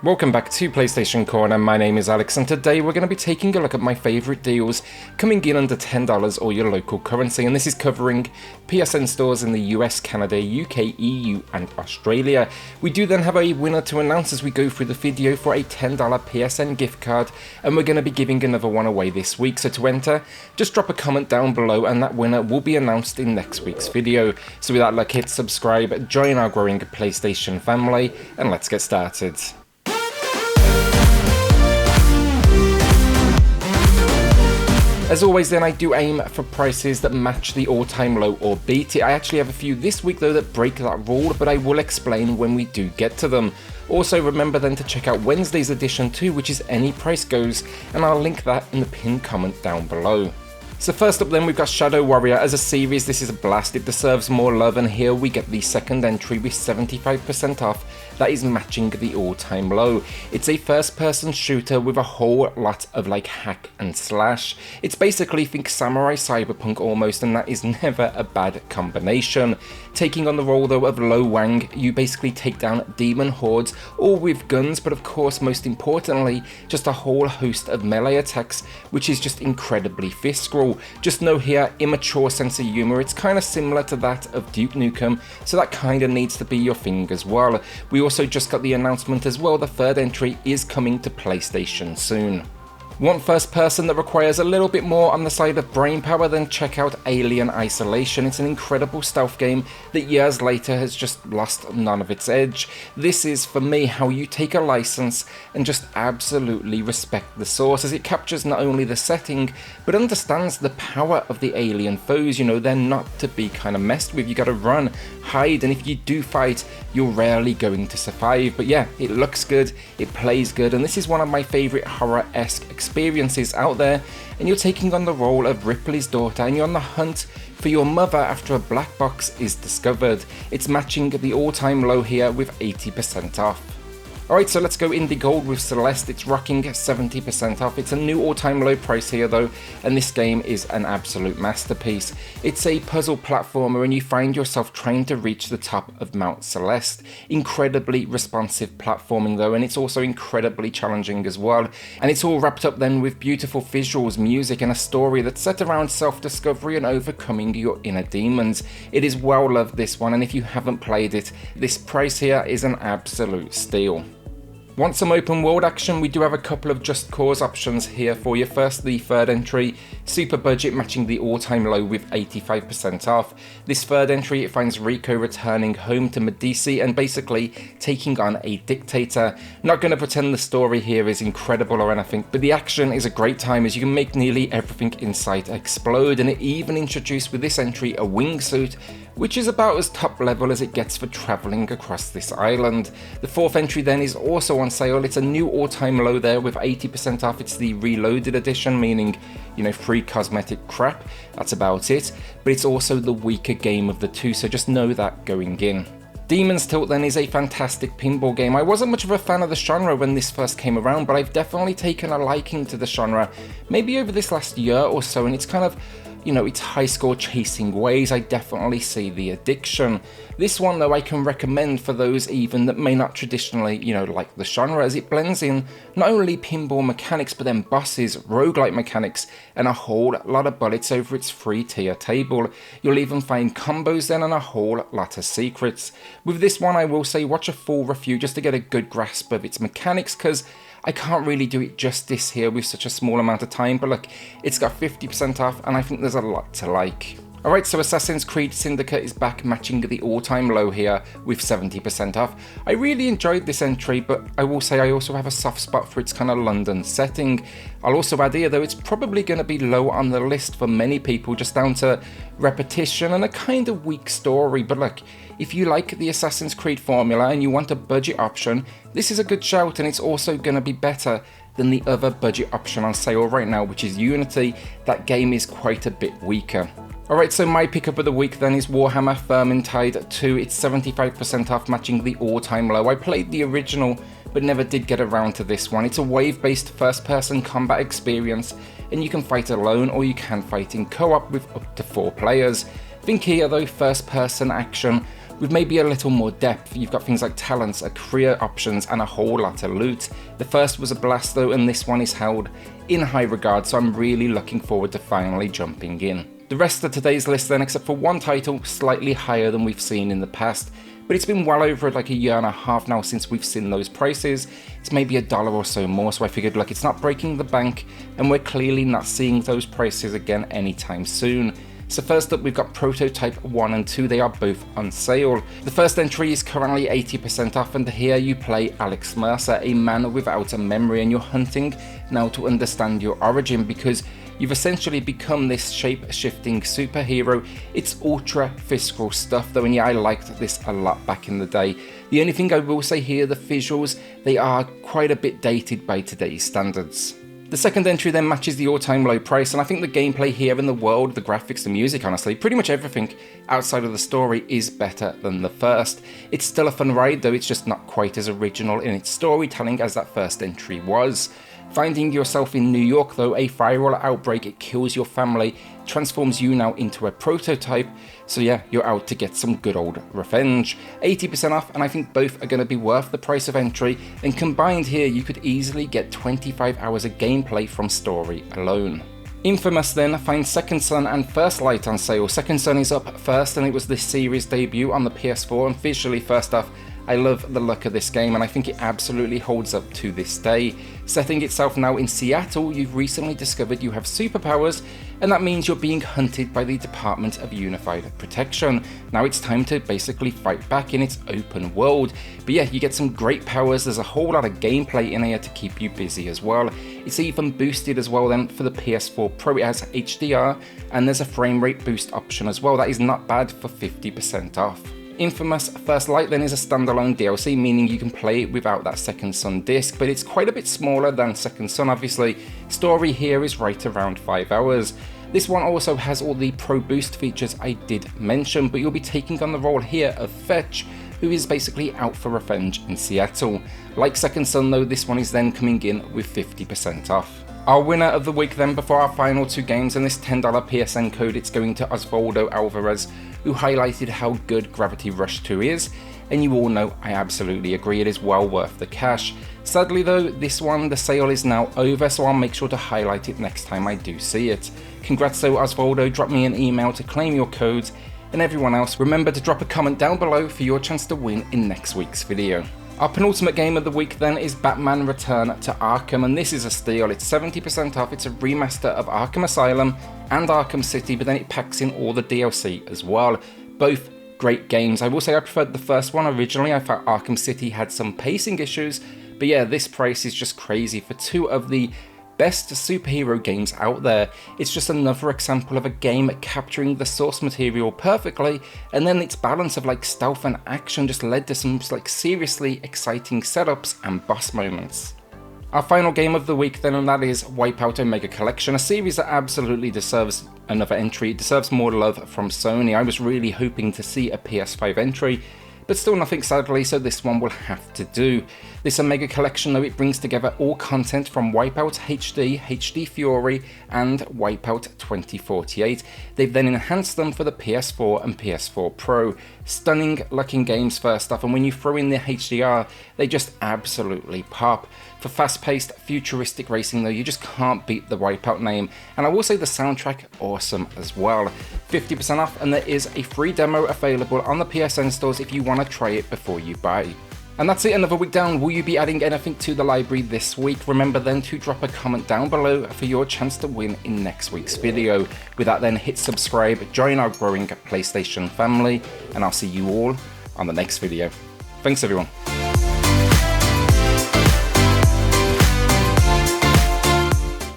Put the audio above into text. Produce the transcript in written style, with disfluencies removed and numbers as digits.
Welcome back to PlayStation Corner. My name is Alex and today we're going to be taking a look at my favourite deals coming in under $10 or your local currency, and this is covering PSN stores in the US, Canada, UK, EU and Australia. We do then have a winner to announce as we go through the video for a $10 PSN gift card, and we're going to be giving another one away this week. So to enter, just drop a comment down below and that winner will be announced in next week's video. So with that luck, hit subscribe, join our growing PlayStation family, and let's get started. As always then, I do aim for prices that match the all-time low or beat it. I actually have a few this week though that break that rule, but I will explain when we do get to them. Also remember then to check out Wednesday's edition too, which is Any Price Goes, and I'll link that in the pinned comment down below. So first up then, we've got Shadow Warrior. As a series, this is a blast. It deserves more love, and here we get the second entry with 75% off. That is matching the all-time low. It's a first-person shooter with a whole lot of like hack and slash. It's basically, think Samurai Cyberpunk almost, and that is never a bad combination. Taking on the role though of Lo Wang, you basically take down demon hordes, all with guns, but of course most importantly, just a whole host of melee attacks, which is just incredibly visceral. Just know here, immature sense of humour, it's kind of similar to that of Duke Nukem, so that kind of needs to be your thing as well. We also just got the announcement as well, the third entry is coming to PlayStation soon. Want first person that requires a little bit more on the side of brain power? Then check out Alien Isolation. It's an incredible stealth game that years later has just lost none of its edge. This is, for me, how you take a license and just absolutely respect the source, as it captures not only the setting, but understands the power of the alien foes. You know, they're not to be kind of messed with. You gotta run, hide, and if you do fight, you're rarely going to survive. But yeah, it looks good, it plays good, and this is one of my favourite horror-esque experiences out there, and you're taking on the role of Ripley's daughter and you're on the hunt for your mother after a black box is discovered. It's matching the all-time low here with 80% off. Alright, so let's go indie gold with Celeste. It's rocking 70% off. It's a new all-time low price here though, and this game is an absolute masterpiece. It's a puzzle platformer and you find yourself trying to reach the top of Mount Celeste. Incredibly responsive platforming though, and it's also incredibly challenging as well. And it's all wrapped up then with beautiful visuals, music, and a story that's set around self-discovery and overcoming your inner demons. It is well loved, this one, and if you haven't played it, this price here is an absolute steal. Want some open world action? We do have a couple of Just Cause options here for you. First, the third entry, super budget, matching the all-time low with 85% off. This third entry, it finds Rico returning home to Medici and basically taking on a dictator. Not going to pretend the story here is incredible or anything, but the action is a great time as you can make nearly everything in sight explode, and it even introduced with this entry a wingsuit, which is about as top level as it gets for travelling across this island. The fourth entry then is also on sale. It's a new all-time low there with 80% off. It's the reloaded edition, meaning, you know, free cosmetic crap. That's about it. But it's also the weaker game of the two, so just know that going in. Demon's Tilt then is a fantastic pinball game. I wasn't much of a fan of the genre when this first came around, but I've definitely taken a liking to the genre maybe over this last year or so, and it's kind of, you know, it's high score chasing ways. I definitely see the addiction. This one though I can recommend for those even that may not traditionally, you know, like the genre, as it blends in not only pinball mechanics but then bosses, roguelike mechanics, and a whole lot of bullets over its free tier table. You'll even find combos then and a whole lot of secrets. With this one I will say watch a full review just to get a good grasp of its mechanics, because I can't really do it justice here with such a small amount of time, but look, it's got 50% off and I think there's a lot to like. Alright, so Assassin's Creed Syndicate is back, matching the all-time low here with 70% off. I really enjoyed this entry, but I will say I also have a soft spot for its kind of London setting. I'll also add here though, it's probably going to be low on the list for many people, just down to repetition and a kind of weak story, but look, if you like the Assassin's Creed formula and you want a budget option, this is a good shout, and it's also going to be better than the other budget option on sale right now, which is Unity. That game is quite a bit weaker. Alright, so my pickup of the week then is Warhammer Vermintide 2. It's 75% off, matching the all-time low. I played the original, but never did get around to this one. It's a wave-based first-person combat experience, and you can fight alone or you can fight in co-op with up to 4 players. Think here though, first-person action, with maybe a little more depth. You've got things like talents, career options, and a whole lot of loot. The first was a blast though, and this one is held in high regard, so I'm really looking forward to finally jumping in. The rest of today's list then, except for one title, slightly higher than we've seen in the past, but it's been well over like a year and a half now since we've seen those prices. It's maybe $1 or so more, so I figured like it's not breaking the bank, and we're clearly not seeing those prices again anytime soon. So first up, we've got Prototype 1 and 2, they are both on sale. The first entry is currently 80% off, and here you play Alex Mercer, a man without a memory, and you're hunting now to understand your origin, because you've essentially become this shape-shifting superhero. It's ultra fiscal stuff though, and yeah, I liked this a lot back in the day. The only thing I will say here, the visuals, they are quite a bit dated by today's standards. The second entry then matches the all-time low price, and I think the gameplay here in the world, the graphics, the music, honestly, pretty much everything outside of the story is better than the first. It's still a fun ride though, it's just not quite as original in its storytelling as that first entry was. Finding yourself in New York though, a viral outbreak, it kills your family, transforms you now into a prototype, so yeah, you're out to get some good old revenge. 80% off, and I think both are going to be worth the price of entry, and combined here you could easily get 25 hours of gameplay from story alone. Infamous then finds Second Son and First Light on sale. Second Son is up first, and it was this series debut on the PS4, and visually first off, I love the look of this game, and I think it absolutely holds up to this day. Setting itself now in Seattle, you've recently discovered you have superpowers, and that means you're being hunted by the Department of Unified Protection. Now it's time to basically fight back in its open world. But yeah, you get some great powers, there's a whole lot of gameplay in here to keep you busy as well. It's even boosted as well then for the PS4 Pro, it has HDR, and there's a frame rate boost option as well. That is not bad for 50% off. Infamous First Light then is a standalone DLC, meaning you can play it without that Second Son disc, but it's quite a bit smaller than Second Son obviously. Story here is right around 5 hours. This one also has all the Pro Boost features I did mention, but you'll be taking on the role here of Fetch, who is basically out for revenge in Seattle. Like Second Son though, this one is then coming in with 50% off. Our winner of the week then, before our final two games, and this $10 PSN code, it's going to Osvaldo Alvarez, who highlighted how good Gravity Rush 2 is, and you all know I absolutely agree, it is well worth the cash. Sadly though, this one, the sale is now over, so I'll make sure to highlight it next time I do see it. Congrats though Osvaldo, drop me an email to claim your codes, and everyone else, remember to drop a comment down below for your chance to win in next week's video. Our penultimate game of the week then is Batman Return to Arkham, and this is a steal. It's 70% off, it's a remaster of Arkham Asylum and Arkham City, but then it packs in all the DLC as well. Both great games. I will say I preferred the first one originally. I thought Arkham City had some pacing issues, but yeah, this price is just crazy for two of the best superhero games out there. It's just another example of a game capturing the source material perfectly, and then its balance of like stealth and action just led to some like seriously exciting setups and boss moments. Our final game of the week then, and that is Wipeout Omega Collection, a series that absolutely deserves another entry. It deserves more love from Sony. I was really hoping to see a PS5 entry, but still nothing sadly, so this one will have to do. This Omega Collection though, it brings together all content from Wipeout HD, HD Fury, and Wipeout 2048. They've then enhanced them for the PS4 and PS4 Pro. Stunning looking games first off, and when you throw in the HDR, they just absolutely pop. For fast-paced, futuristic racing though, you just can't beat the Wipeout name, and I will say the soundtrack awesome as well. 50% off, and there is a free demo available on the PSN stores if you want to try it before you buy. And that's it, another week down. Will you be adding anything to the library this week? Remember then to drop a comment down below for your chance to win in next week's video. With that then, hit subscribe, join our growing PlayStation family, and I'll see you all on the next video. Thanks everyone.